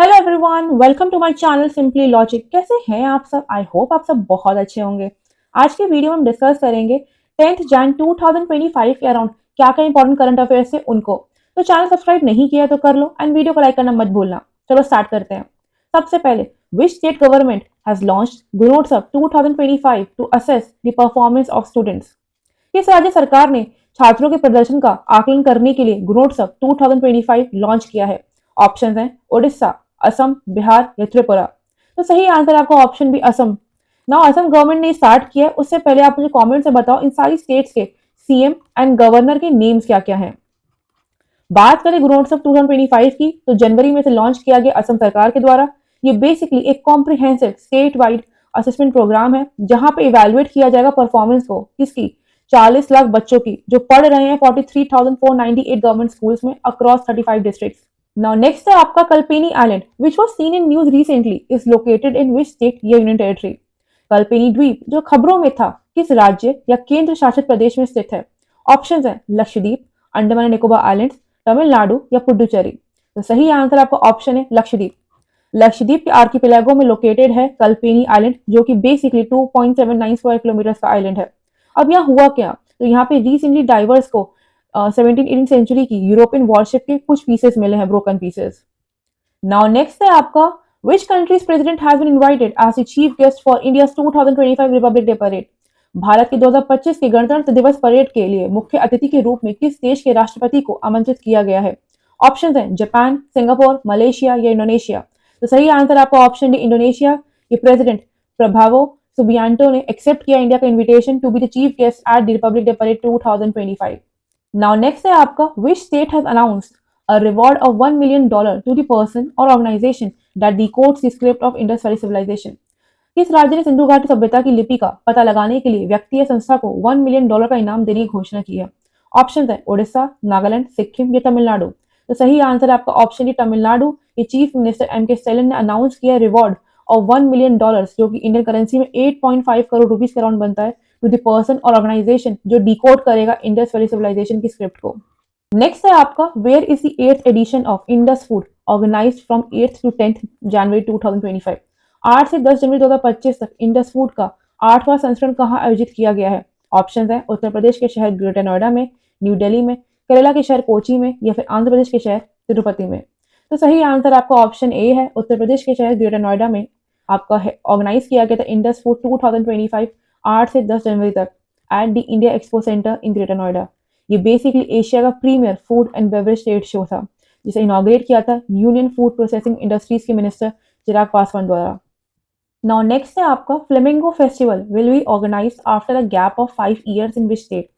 Hello everyone, welcome to my channel simply logic. कैसे हैं आप सब? आई होप आप सब बहुत अच्छे होंगे। आज के वीडियो में हम डिस्कस करेंगे 10th जैन 2025 के अराउंड क्या क्या इंपॉर्टेंट करंट अफेयर्स है उनको। तो चैनल सब्सक्राइब नहीं किया तो कर लो एंड वीडियो को लाइक करना मत भूलना। चलो स्टार्ट करते हैं। सबसे पहले, which state government has launched Gunotsav 2025 to assess the performance of students? किस राज्य सरकार ने छात्रों के प्रदर्शन का आकलन करने के लिए गुणोत्सव 2025 लॉन्च किया है? ऑप्शन है ओडिशा, असम, बिहार या त्रिपुरा। तो सही आंसर आपका option B Assam. Now Assam government ने स्टार्ट किया है। उससे पहले आप मुझे कमेंट से बताओ इन सारी स्टेट्स के सीएम एंड गवर्नर के नेम्स क्या क्या हैं। बात करें गुणोत्सव 2025 की, तो जनवरी में से लॉन्च किया गया असम सरकार के द्वारा। ये बेसिकली एक comprehensive state wide assessment program है जहां पे इवेलुएट किया जाएगा परफॉर्मेंस को किसकी 40 लाख बच्चों की जो पढ़ रहे हैं 43,498 गवर्नमेंट स्कूल्स में अक्रॉस 35 डिस्ट्रिक्ट्स। नाउ नेक्स्ट है आपका Kalpeni island which was seen in news recently is located in which state या यूनियन टेरिटरी? कल्पेनी द्वीप जो खबरों में था किस राज्य या केंद्र शासित प्रदेश में स्थित है? ऑप्शंस हैं लक्षद्वीप, अंडमान एंड निकोबार आइलैंड्स, तमिलनाडु या पुडुचेरी। तो सही आंसर आपका ऑप्शन है लक्षद्वीप। लक्षद्वीप के आर्किपेलागो में लोकेटेड है कल्पेनी आइलैंड जो कि बेसिकली 2.79 स्क्वायर किलोमीटर का आइलैंड है। अब यहाँ हुआ क्या, तो यहाँ पे रिसेंटली डाइवर्स को 17th-18th सेंचुरी की यूरोपियन वॉरशिप के कुछ पीसेस मिले हैं, ब्रोकन पीसेस। नाउ नेक्स्ट है आपका which country's president has been invited as the chief guest for India's 2025 Republic Day parade? Bharat के 2025 के गणतंत्र दिवस परेड के लिए मुख्य अतिथि के रूप में किस देश के राष्ट्रपति को आमंत्रित किया गया है? ऑप्शंस हैं जापान, सिंगापुर, मलेशिया या इंडोनेशिया। तो सही आंसर आपका ऑप्शन डी इंडोनेशिया। ये प्रेसिडेंट प्रभावो सुबियांटो ने एक्सेप्ट किया इंडिया का invitation to be the chief guest at the Republic Day parade 2025। Now next है आपका which state has announced a reward of $1 million to the person or organization that decodes the script of Indus Valley Civilization? किस राज्य ने सिंधु घाटी सभ्यता की लिपि का पता लगाने के लिए व्यक्ति या संस्था को $1 मिलियन का इनाम देने की घोषणा की है? ऑप्शन है ओडिशा, नागालैंड, सिक्किम या तमिलनाडु। तो सही आंसर आपका ऑप्शन है तमिलनाडु। ये चीफ मिनिस्टर M.K. स्टैलिन ने अनाउंस किया रिवॉर्ड ऑफ $1 मिलियन जो कि इंडियन करेंसी में 8.5 करोड़ रुपीज के अराउंड बनता है टू द पर्सन और ऑर्गेनाइजेशन जो डिकोड करेगा इंडस वैली सिविलाइजेशन की स्क्रिप्ट को। नेक्स्ट है आपका where is the 8th edition of Indus Food organised from 8th to 10th January 2025? 8 से 10 जनवरी 2025 तक इंडस फूड का 8वां संस्करण कहाँ आयोजित किया गया है? ऑप्शन है उत्तर प्रदेश के शहर ग्रेटर नोएडा में, न्यू दिल्ली में, केरला के शहर कोची में या फिर आंध्र प्रदेश के शहर तिरुपति में। तो सही आंसर आपका ऑप्शन ए है, उत्तर प्रदेश के शहर ग्रेटर नोएडा में आपका ऑर्गेनाइज किया गया था इंडस फूड 2025 8 से 10 जनवरी तक at the India Expo Centre in Greater Noida. ये बेसिकली एशिया का premier food and beverage trade show था जिसे इनॉग्रेट किया था यूनियन फूड प्रोसेसिंग इंडस्ट्रीज के मिनिस्टर चिराग पासवान द्वारा। नाउ नेक्स्ट है आपका flamingo festival will be organised after a gap of 5 years in which state?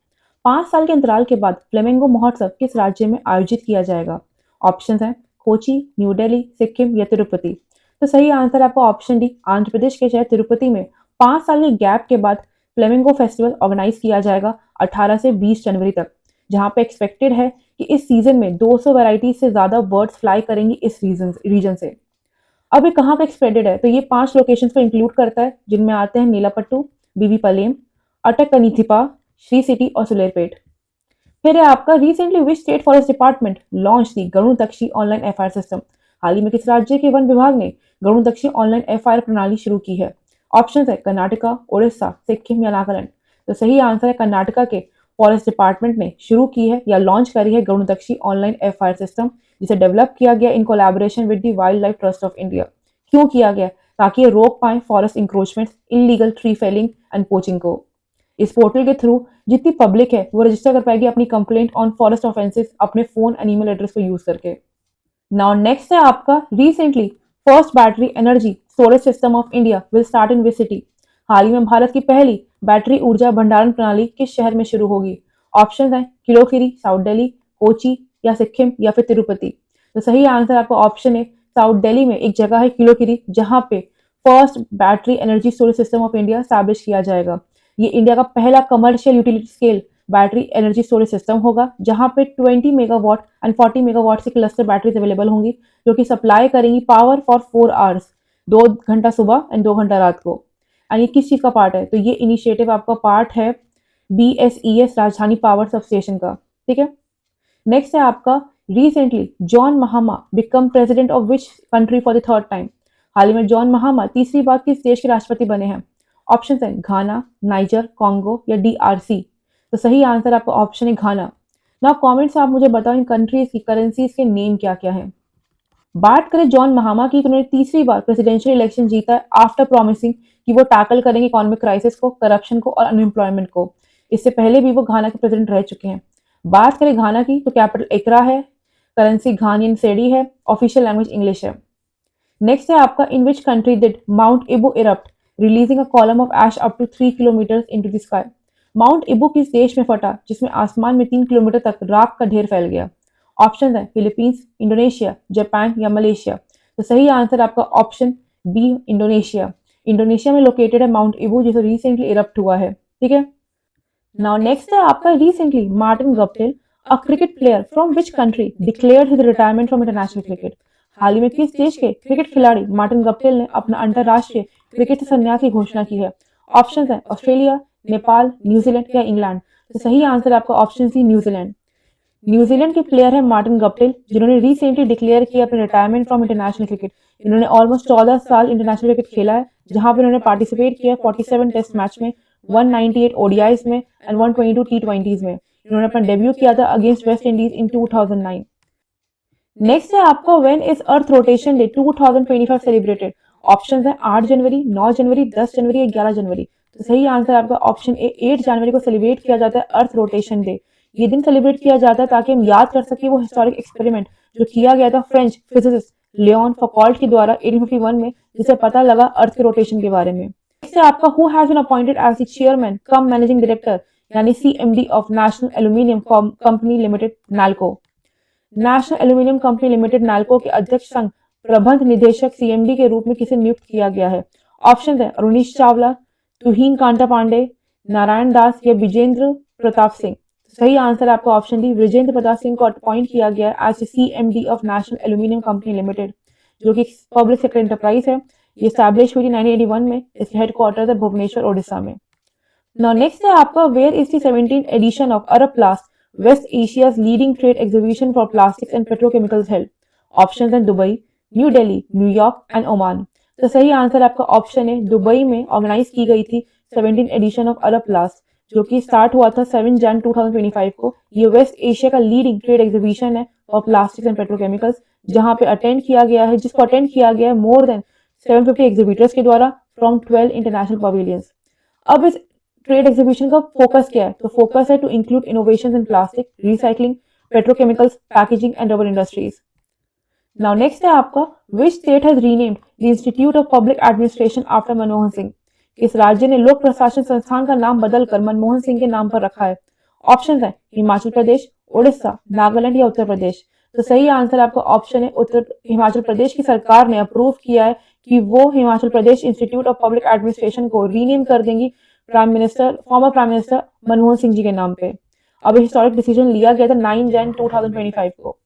5 साल के अंतराल के बाद फ्लेमिंगो महोत्सव किस राज्य में आयोजित किया जाएगा? ऑप्शन है कोची, न्यू दिल्ली, सिक्किम या तिरुपति। तो सही आंसर आपका ऑप्शन डी आंध्र प्रदेश के शहर तिरुपति में 5 साल के गैप के बाद फ्लेमिंगो फेस्टिवल ऑर्गेनाइज किया जाएगा 18 से 20 जनवरी तक, जहां पे एक्सपेक्टेड है कि इस सीजन में 200 वैरायटी से ज्यादा बर्ड्स फ्लाई करेंगी इस रीजन से। अब ये कहाँ पे एक्सपेक्टेड है, तो ये 5 लोकेशंस को इंक्लूड करता है जिनमें आते हैं नीलापट्टू, बीबी पलेम, अटकनीथिपा, श्री सिटी और सुलेरपेट। फिर है आपका recently which state forest department launch the Garudakshi online FIR system? हाल ही में किस राज्य के वन विभाग ने गरुड़दक्षी ऑनलाइन एफआईआर प्रणाली शुरू की है? ऑप्शन है कर्नाटका, उड़ीसा, सिक्किम या नागालैंड। तो सही आंसर है कर्नाटका के फॉरेस्ट डिपार्टमेंट ने शुरू की है या लॉन्च करी है गरुड़दक्षी ऑनलाइन एफआईआर सिस्टम, जिसे डेवलप किया गया in collaboration with the Wildlife Trust of India. क्यों किया गया? ताकि ये रोक पाए forest encroachment, illegal tree felling and poaching को। इस पोर्टल के थ्रू जितनी पब्लिक है वो रजिस्टर कर पाएगी अपनी कंप्लेंट ऑन फॉरेस्ट ऑफेंसेस अपने फोन एंड ईमेल एड्रेस को यूज करके। नाउ नेक्स्ट है आपका recently first battery energy storage system of India will start in which city? हाल ही में भारत की पहली बैटरी ऊर्जा भंडारण प्रणाली किस शहर में शुरू होगी? ऑप्शन है किलोखिरी, साउथ दिल्ली, कोची या सिक्किम या फिर तिरुपति। तो सही आंसर आपका ऑप्शन है साउथ दिल्ली में एक जगह है किलोखिरी जहां पे first battery energy storage system of India establish किया जाएगा। ये इंडिया का पहला commercial utility scale battery energy storage system होगा जहां पे 20 मेगावाट एंड 40 मेगावाट से क्लस्टर बैटरीज अवेलेबल होंगी जो कि सप्लाई करेंगी पावर फॉर 4 आवर्स, 2 घंटा सुबह एंड 2 घंटा रात को। एंड ये किस चीज का पार्ट है, तो ये इनिशिएटिव आपका पार्ट है BSES राजधानी पावर सब स्टेशन का। ठीक है। नेक्स्ट है आपका recently John Mahama become president of which country for the third time? हाल ही में जॉन महामा तीसरी बार किस देश के राष्ट्रपति बने हैं? ऑप्शन है घाना, नाइजर, कॉन्गो या DRC। तो सही आंसर आपका ऑप्शन है घाना। नाउ कमेंट से आप मुझे बताओ इन कंट्रीज की करेंसीज के नेम क्या क्या है। बात करें जॉन महामा की, तो उन्होंने तीसरी बार प्रेसिडेंशियल इलेक्शन जीता है आफ्टर प्रॉमिसिंग कि वो टैकल करेंगे इकोनॉमिक क्राइसिस को, करप्शन को और अनएम्प्लॉयमेंट को। इससे पहले भी वो घाना के प्रेसिडेंट रह चुके हैं। बात करें घाना की, तो कैपिटल एकरा है, करेंसी घानियन सेडी है, ऑफिशियल लैंग्वेज इंग्लिश है। नेक्स्ट है आपका, in which country did Mount Ibu erupt releasing a column of ash up to 3 kilometre into the sky? Mount Ibu किस देश में फटा जिसमें आसमान में 3 किलोमीटर तक राख का ढेर फैल गया? ऑप्शन है फिलीपींस, इंडोनेशिया, जापान या मलेशिया। तो सही आंसर आपका ऑप्शन बी इंडोनेशिया। इंडोनेशिया में लोकेटेड है माउंट इबू, जिसे रिसेंटली इरप्ट हुआ है। ठीक है। नाउ नेक्स्ट है आपका, recently Martin Guptill, a cricket player from which country declared his retirement from international cricket? हाल ही में किस देश के क्रिकेट खिलाड़ी मार्टिन गप्टिल ने अपना अंतरराष्ट्रीय क्रिकेट से संन्यास की घोषणा की है? ऑप्शन है ऑस्ट्रेलिया, नेपाल, न्यूजीलैंड या इंग्लैंड। तो सही आंसर आपका ऑप्शन सी न्यूजीलैंड। न्यूजीलैंड के प्लेयर है मार्टिन गप्टिल, जिन्होंने रिसेंटली डिक्लेयर किया अपने रिटायरमेंट फ्रॉम इंटरनेशनल क्रिकेट। इन्होंने ऑलमोस्ट 14 साल इंटरनेशनल क्रिकेट खेला है, जहां पर इन्होंने पार्टिसिपेट किया 47 टेस्ट मैच में, 198 ओडीआईज में एंड 122 T20s में। इन्होंने अपना डेब्यू किया था अगेंस्ट वेस्ट इंडीज इन 2009। नेक्स्ट है आपका, when is earth rotation day 2025 celebrated? Option है 8 जनवरी, 9 जनवरी, 10 जनवरी या 11 जनवरी। तो सही आंसर आपका ऑप्शन ए 8 जनवरी को सेलिब्रेट किया जाता है अर्थ रोटेशन डे। ये दिन सेलिब्रेट किया जाता है ताकि हम याद कर सके वो हिस्टोरिक एक्सपेरिमेंट जो किया गया था फ्रेंच फिजिसिस्ट लियोन फौकॉल्ट के द्वारा 1851 में, जिसे पता लगा अर्थ के रोटेशन के बारे में। इससे आपका, who has been appointed as the chairman cum managing director यानी CMD of National Aluminium Company Limited Nalco? National Aluminium Company Limited Nalco के अध्यक्ष संघ प्रबंध निदेशक CMD के रूप में किसे नियुक्त किया गया है? ऑप्शन है अरुणीश चावला, तुहीन कांटा पांडे, नारायण दास या विजेंद्र प्रताप सिंह। सही आंसर आपका ऑप्शन डी विजेंद्र प्रताप सिंह को अपॉइंट किया गया है as CMD of National Aluminium Company Limited, जो कि पब्लिक सेक्टर एंटरप्राइज है। ये स्टैब्लिश हुई थी 1981 में। इसके हेडक्वार्टर है भुवनेश्वर, ओडिशा में। नाउ नेक्स्ट है आपका, where is the 17th edition of Arab plast West Asia's leading trade exhibition for plastics and petrochemicals held? Option है Dubai, New Delhi, New York and Oman. तो सही आंसर आपका ऑप्शन है दुबई में ऑर्गेनाइज की गई थी 17th एडिशन ऑफ अरब प्लास्ट, जो कि स्टार्ट हुआ था 7 जन 2025 को। ये वेस्ट एशिया का लीडिंग ट्रेड एग्जीबिशन है फॉर प्लास्टिक्स एंड पेट्रोकेमिकल्स, जहां पे अटेंड किया गया है, जिसको अटेंड किया गया है मोर देन 750 एग्जीबिटर्स के द्वारा फ्रॉम 12 इंटरनेशनल पवेलियंस। अब इस ट्रेड एग्जीबिशन का फोकस क्या है? तो फोकस है to include innovations in plastic, recycling, petrochemicals, packaging and rubber industries. Now next है आपका, which state has renamed the Institute of public Administration after Manmohan Singh? किस राज्य ने लोक प्रशासन संस्थान का नाम बदलकर मनमोहन सिंह के नाम पर रखा है? ऑप्शन है हिमाचल प्रदेश, उड़ीसा, नागालैंड या उत्तर प्रदेश। तो सही आंसर आपका ऑप्शन है हिमाचल प्रदेश की सरकार ने अप्रूव किया है कि वो Himachal Pradesh institute of public administration को रीनेम कर देंगी former prime minister Manmohan Singh ji के नाम पे। अब हिस्टोरिक डिसीजन लिया गया था 9 जन 2025 को।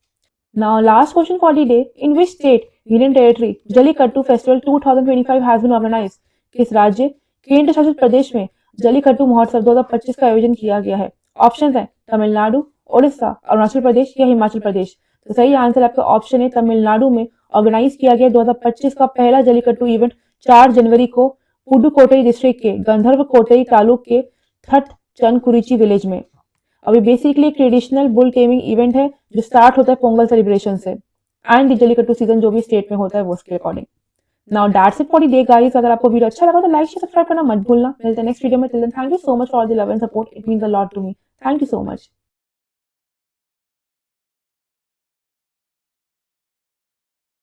Now last question for the day, in which state union territory Jallikattu festival 2025 has been organised? किस राज्य केंद्र शासित प्रदेश में जलीकट्टू महोत्सव 2025 का आयोजन किया गया है? ऑप्शन है तमिलनाडु, उड़ीसा, अरुणाचल प्रदेश या हिमाचल प्रदेश। तो सही आंसर आपका ऑप्शन है तमिलनाडु में ऑर्गेनाइज किया गया 2025 का पहला जलीकट्टू इवेंट 4 जनवरी को पुडुकोटई डिस्ट्रिक्ट के गंधर्व कोटई तालुक के थट चनकुरिची विलेज में। अभी बेसिकली एक ट्रेडिशनल बुल टेमिंग इवेंट है जो स्टार्ट होता है पोंगल सेलिब्रेशन से, एंड जलीकट्टू सीजन जो भी स्टेट में होता है वो उसके according. Now that's it for the day guys. अगर आपको वीडियो अच्छा लगा तो लाइक शेयर सब्सक्राइब करना मत भूलना। मिलते हैं नेक्स्ट वीडियो में। Till then thank you so much for the love and support, it means a lot to me. Thank you so much.